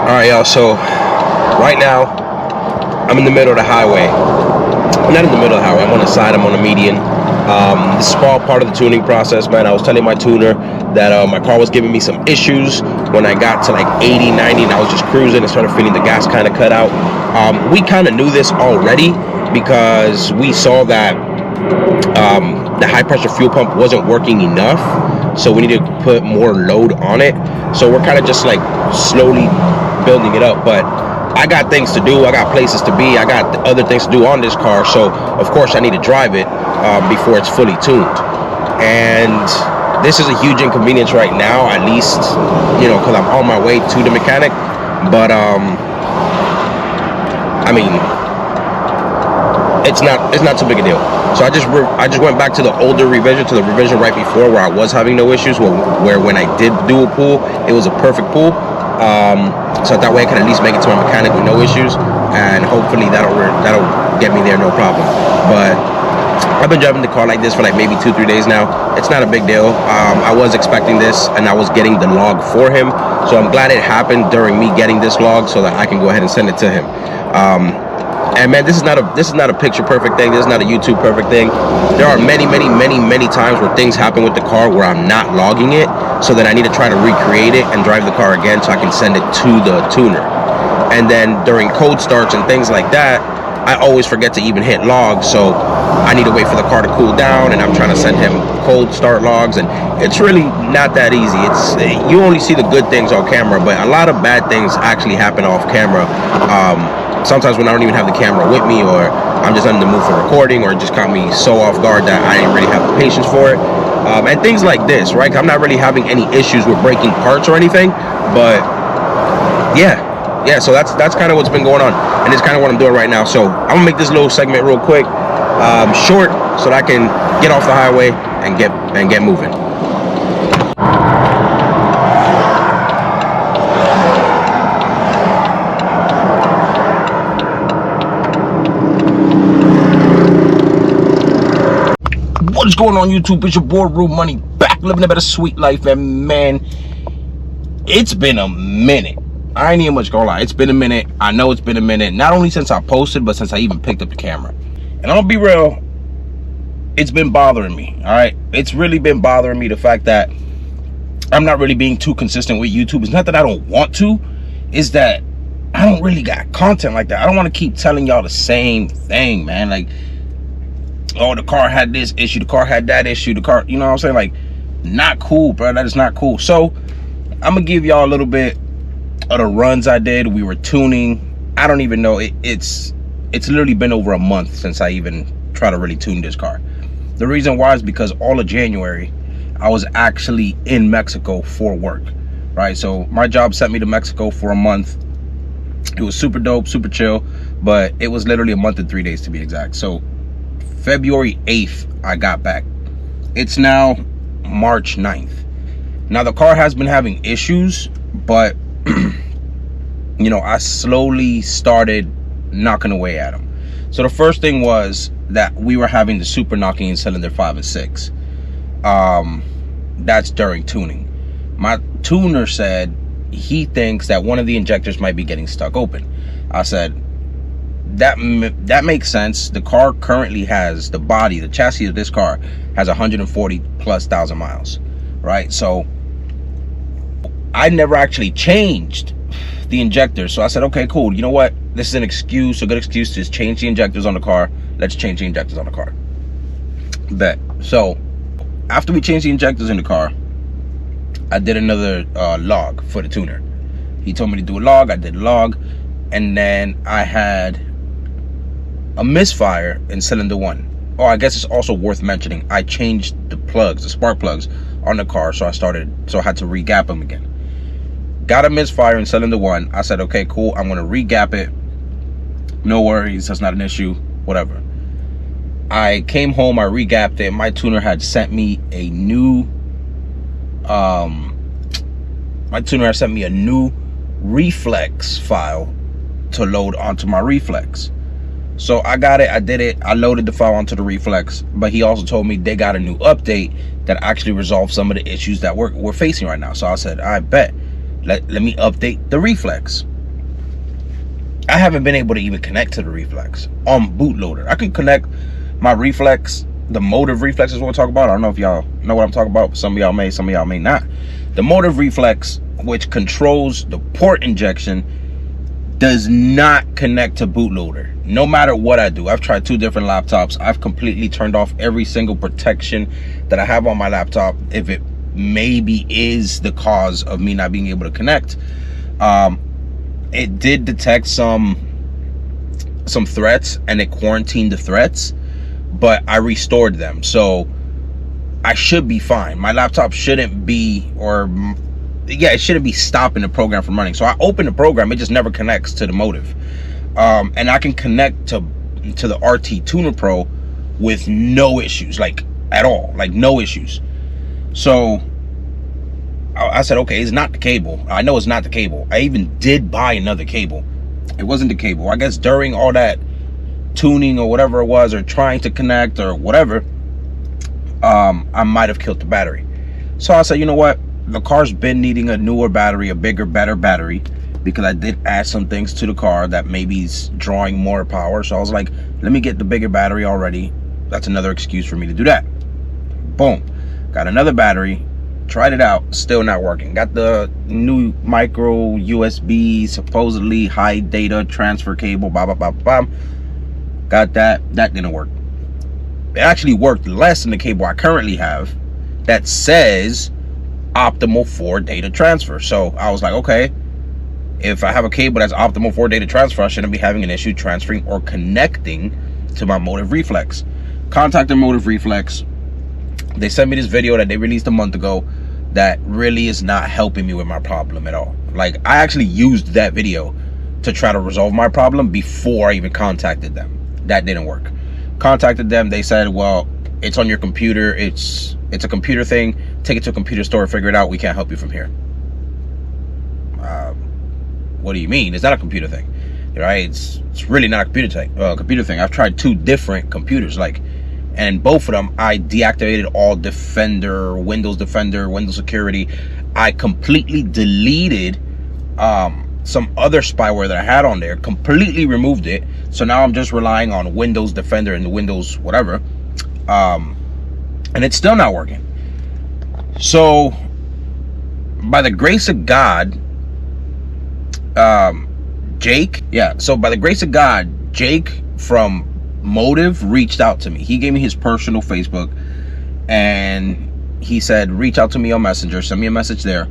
Alright, y'all, so right now I'm in the middle of the highway. I'm not in the middle of the highway, I'm on the side, I'm on a median. This is all part of the tuning process, man. I was telling my tuner that my car was giving me some issues when I got to like 80, 90, and I was just cruising and started feeling the gas kind of cut out. We kind of knew this already because we saw that the high pressure fuel pump wasn't working enough, so we needed to put more load on it. So we're kind of just like slowly building it up, but I got things to do, I got places to be, I got other things to do on this car, so of course I need to drive it before it's fully tuned. And this is a huge inconvenience right now, at least, you know, because I'm on my way to the mechanic. But I mean, it's not too big a deal. So I just went back to the older revision, to the revision right before, where I was having no issues, where when I did do a pull, it was a perfect pull. So that way I can at least make it to my mechanic with no issues, and hopefully that'll get me there no problem. But I've been driving the car like this for like maybe 2-3 days now. It's not a big deal. I was expecting this, and I was getting the log for him, so I'm glad it happened during me getting this log so that I can go ahead and send it to him. And man, this is not a picture perfect thing. This is not a YouTube perfect thing. There are many times where things happen with the car where I'm not logging it, so then I need to try to recreate it and drive the car again so I can send it to the tuner. And then during cold starts and things like that, I always forget to even hit log, so I need to wait for the car to cool down, and I'm trying to send him cold start logs, and it's really not that easy. You only see the good things on camera, but a lot of bad things actually happen off camera. Sometimes when I don't even have the camera with me, or I'm just in the mood for recording, or it just caught me so off guard that I didn't really have the patience for it. And things like this, right? I'm not really having any issues with breaking parts or anything, but yeah, so that's kind of what's been going on, and it's kind of what I'm doing right now. So I'm gonna make this little segment real quick, short, so that I can get off the highway and get moving. What's going on, YouTube? It's your boy Root Money, back living a better sweet life. And man, it's been a minute. I ain't even much gonna lie, it's been a minute. I know it's been a minute, not only since I posted, but since I even picked up the camera. And I'm gonna be real, it's been bothering me. All right, it's really been bothering me, the fact that I'm not really being too consistent with YouTube. It's not that I don't want to, it's that I don't really got content like that. I don't want to keep telling y'all the same thing, man. Like, oh, the car had this issue, the car had that issue, the car, you know what I'm saying? Like, not cool, bro. That is not cool. So I'm gonna give y'all a little bit of the runs I did. We were tuning. I don't even know, it's literally been over a month since I even tried to really tune this car. The reason why is because all of January I was actually in Mexico for work, right? So my job sent me to Mexico for a month. It was super dope, super chill, but it was literally a month and 3 days to be exact. So February 8th I got back. It's now March 9th. Now the car has been having issues, but you know, I slowly started knocking away at them. So the first thing was that we were having the super knocking in cylinder 5 and 6. That's during tuning. My tuner said he thinks that one of the injectors might be getting stuck open. I said, that makes sense. The car currently has, the body, the chassis of this car has 140,000+ miles, right? So I never actually changed the injectors. So I said, okay, cool, you know what, this is an excuse, a good excuse to just change the injectors on the car. Let's change the injectors on the car. Bet. So after we changed the injectors in the car, I did another log for the tuner. He told me to do a log, I did a log, and then I had a misfire in cylinder 1. Oh, I guess it's also worth mentioning, I changed the plugs, the spark plugs on the car, so I had to re-gap them again. Got a misfire in cylinder 1. I said, okay, cool, I'm gonna re-gap it. No worries, that's not an issue, whatever. I came home, I re-gapped it. My tuner had sent me a new Reflex file to load onto my Reflex. So I got it, I did it, I loaded the file onto the Reflex, but he also told me they got a new update that actually resolved some of the issues that we're facing right now. So I said, I bet, let me update the Reflex. I haven't been able to even connect to the Reflex on Bootloader. I can connect my Reflex, the Motiv Reflex is what we're talking about. I don't know if y'all know what I'm talking about. Some of y'all may, some of y'all may not. The Motiv Reflex, which controls the port injection, does not connect to Bootloader. No matter what I do. I've tried 2 different laptops. I've completely turned off every single protection that I have on my laptop if it maybe is the cause of me not being able to connect. It did detect some threats, and it quarantined the threats, but I restored them, so I should be fine. My laptop shouldn't be, it shouldn't be stopping the program from running. So I open the program, it just never connects to the Motiv, and I can connect to the RT Tuner Pro with no issues, like at all, like no issues. So I said, okay, it's not the cable. I know it's not the cable. I even did buy another cable. It wasn't the cable. I guess during all that tuning or whatever it was, or trying to connect or whatever, I might have killed the battery. So I said, you know what? The car's been needing a newer battery, a bigger, better battery, because I did add some things to the car that maybe is drawing more power. So I was like, let me get the bigger battery already. That's another excuse for me to do that. Boom. Got another battery. Tried it out, still not working. Got the new micro USB, supposedly high data transfer cable, blah, blah, blah, blah. Got that. That didn't work. It actually worked less than the cable I currently have that says optimal for data transfer. So I was like, okay, if I have a cable that's optimal for data transfer, I shouldn't be having an issue transferring or connecting to my Motiv Reflex. Contacted Motiv Reflex. They sent me this video that they released a month ago that really is not helping me with my problem at all. Like, I actually used that video to try to resolve my problem before I even contacted them. That didn't work. Contacted them, they said, well, it's on your computer, it's a computer thing, take it to a computer store, figure it out, we can't help you from here. What do you mean? It's not a computer thing, right? It's really not a computer thing. I've tried 2 different computers, like, and both of them I deactivated all Defender, Windows Security. I completely deleted some other spyware that I had on there, completely removed it. So now I'm just relying on Windows Defender and the Windows whatever, and it's still not working. So by the grace of God, Jake from Motiv reached out to me. He gave me his personal Facebook, and he said, reach out to me on Messenger, send me a message there.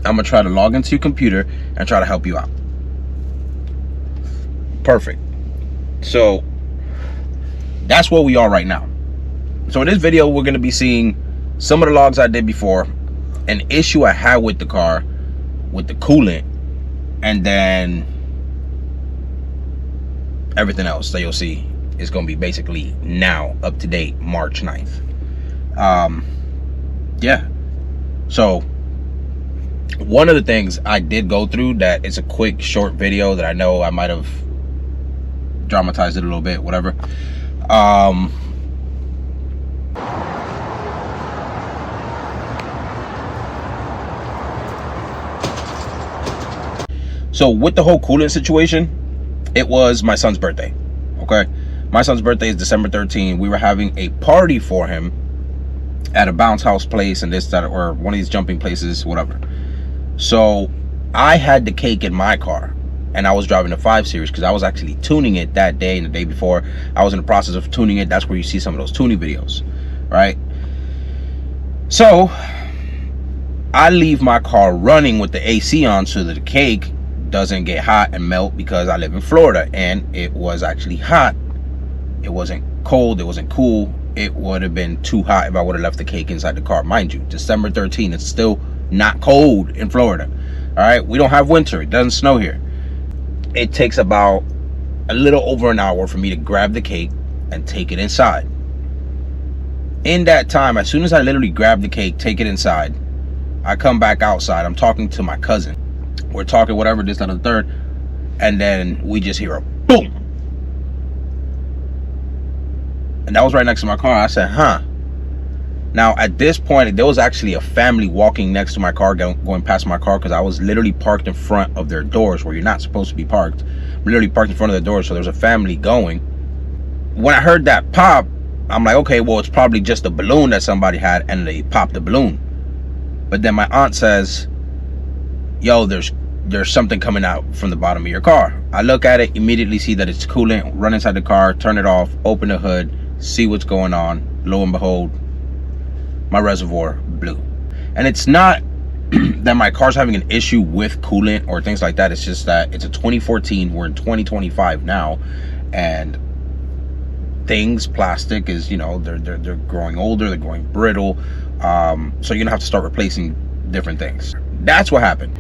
I'm gonna try to log into your computer and try to help you out. Perfect. So that's where we are right now. So in this video, we're gonna be seeing some of the logs I did before, an issue I had with the car, with the coolant, and then everything else that you'll see is going to be basically now up to date, March 9th. Yeah. So one of the things I did go through, that it's a quick short video that I know I might have dramatized it a little bit, whatever. So with the whole coolant situation, it was my son's birthday. Okay, my son's birthday is December 13th. We were having a party for him at a bounce house place and this, that, or one of these jumping places, whatever. So I had the cake in my car, and I was driving the 5 Series because I was actually tuning it that day and the day before. I was in the process of tuning it. That's where you see some of those tuning videos, right? So I leave my car running with the AC on so that the cake doesn't get hot and melt, because I live in Florida and it was actually hot. It wasn't cold, it wasn't cool. It would have been too hot if I would have left the cake inside the car. Mind you, December 13th, it's still not cold in Florida. All right, we don't have winter, it doesn't snow here. It takes about a little over an hour for me to grab the cake and take it inside. In that time, as soon as I literally grab the cake, take it inside, I come back outside, I'm talking to my cousin. We're talking whatever, this, that, and the third, and then we just hear a boom. And that was right next to my car. I said, huh. Now, at this point, there was actually a family walking next to my car, going past my car, because I was literally parked in front of their doors where you're not supposed to be parked. literally parked in front of the door, so there's a family going. When I heard that pop, I'm like, okay, well, it's probably just a balloon that somebody had and they popped the balloon. But then my aunt says, yo, there's something coming out from the bottom of your car. I look at it, immediately see that it's coolant, run inside the car, turn it off, open the hood, see what's going on. Lo and behold, my reservoir blew. And it's not that my car's having an issue with coolant or things like that. It's just that it's a 2014, we're in 2025 now, and things, plastic is, you know, they're growing older, they're growing brittle, so you're gonna have to start replacing different things. That's what happened.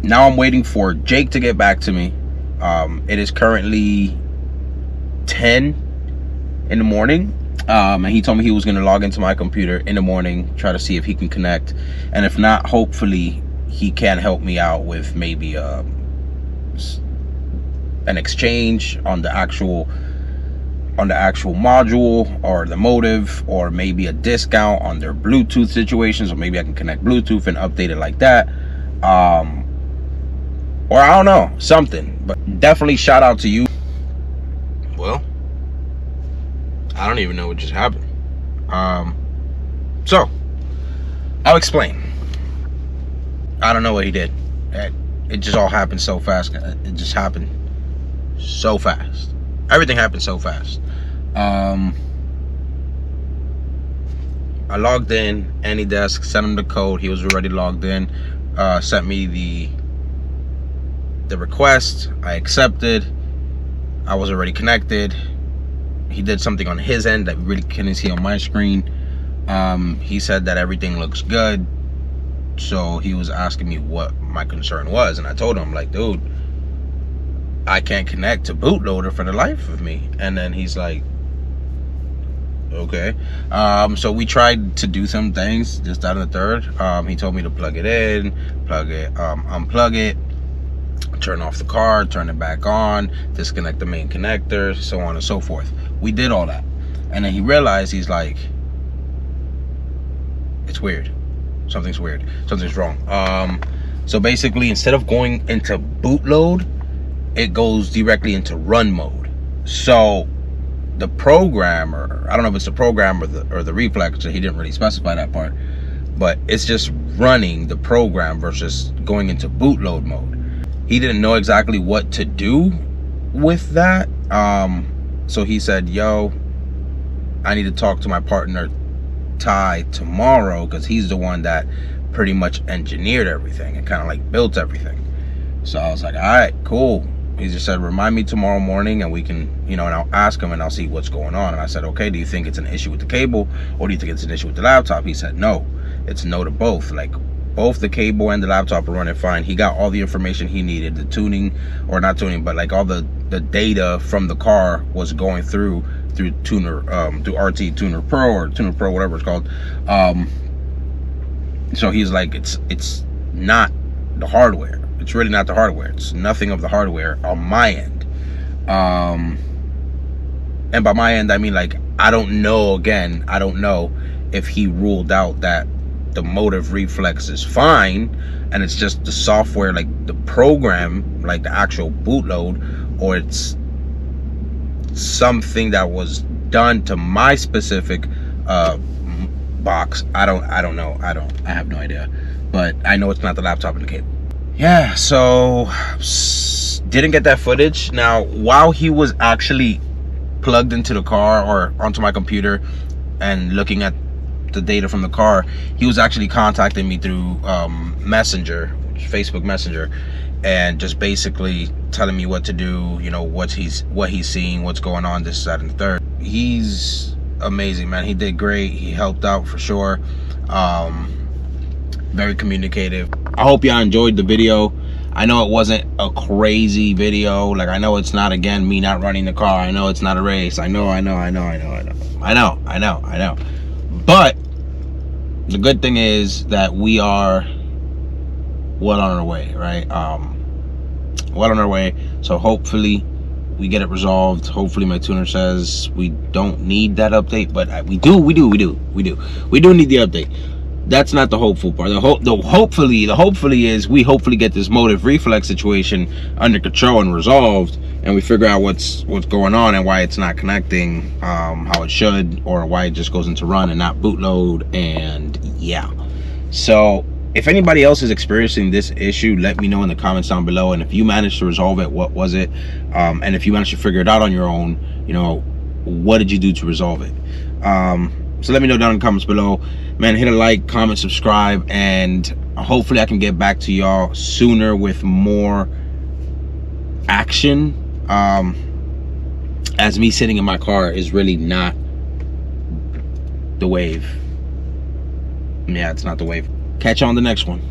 Now I'm waiting for Jake to get back to me. It is currently 10 in the morning, and he told me he was going to log into my computer in the morning, try to see if he can connect, and if not, hopefully he can help me out with maybe an exchange on the actual module or the Motiv, or maybe a discount on their Bluetooth situations, or maybe I can connect Bluetooth and update it like that, or I don't know, something. But definitely shout out to you. Well, I don't even know what just happened. So I'll explain. I don't know what he did. It just all happened so fast. It just happened so fast. Everything happened so fast. I logged in, AnyDesk, sent him the code. He was already logged in. Sent me the request. I accepted. I was already connected. He did something on his end that we really couldn't see on my screen. He said that everything looks good, so he was asking me what my concern was, and I told him, like, dude, I can't connect to Bootloader for the life of me. And then he's like, okay. So we tried to do some things, this, that, and the third. He told me to plug it in, unplug it, turn off the car, turn it back on, disconnect the main connector, so on and so forth. We did all that, and then he realized, he's like, it's weird, something's weird, something's wrong. So basically, instead of going into bootload, it goes directly into run mode. So the programmer, I don't know if it's the program or the Reflex, so he didn't really specify that part, but it's just running the program versus going into bootload mode. He didn't know exactly what to do with that. So he said, yo, I need to talk to my partner Ty tomorrow, because he's the one that pretty much engineered everything and kind of like built everything. So I was like, all right, cool. He just said, remind me tomorrow morning and we can, you know, and I'll ask him and I'll see what's going on. And I said, okay, do you think it's an issue with the cable or do you think it's an issue with the laptop? He said, no, it's no to both. Like, both the cable and the laptop are running fine. He got all the information he needed, the tuning, or not tuning, but like all the data from the car was going through tuner, through RT Tuner Pro or Tuner Pro, whatever it's called. So he's like, it's not the hardware. It's really not the hardware. It's nothing of the hardware on my end. And by my end, I mean, like, I don't know, again, I don't know if he ruled out that the Motiv Reflex is fine and it's just the software, like the program, like the actual bootload, or it's something that was done to my specific box. I don't know. I have no idea, but I know it's not the laptop and the cable. Yeah, so didn't get that footage. Now, while he was actually plugged into the car or onto my computer and looking at the data from the car, he was actually contacting me through Messenger, Facebook Messenger, and just basically telling me what to do, you know, what he's seeing, what's going on, this, that, and the third. He's amazing, man. He did great. He helped out for sure. Very communicative. I hope y'all enjoyed the video. I know it wasn't a crazy video. Like, I know it's not, again, me not running the car. I know it's not a race. I know. But the good thing is that we are well on our way, right? Well on our way. So hopefully we get it resolved. Hopefully my tuner says we don't need that update, but we do need the update. That's not the hopeful part. The hopefully is we hopefully get this Motiv Reflex situation under control and resolved, and we figure out what's going on and why it's not connecting how it should, or why it just goes into run and not bootload. And yeah, so if anybody else is experiencing this issue, let me know in the comments down below. And if you managed to resolve it, what was it? And if you managed to figure it out on your own, you know, what did you do to resolve it? So let me know down in the comments below. Man, hit a like, comment, subscribe, and hopefully I can get back to y'all sooner with more action. As me sitting in my car is really not the wave. Yeah, it's not the wave. Catch you on the next one.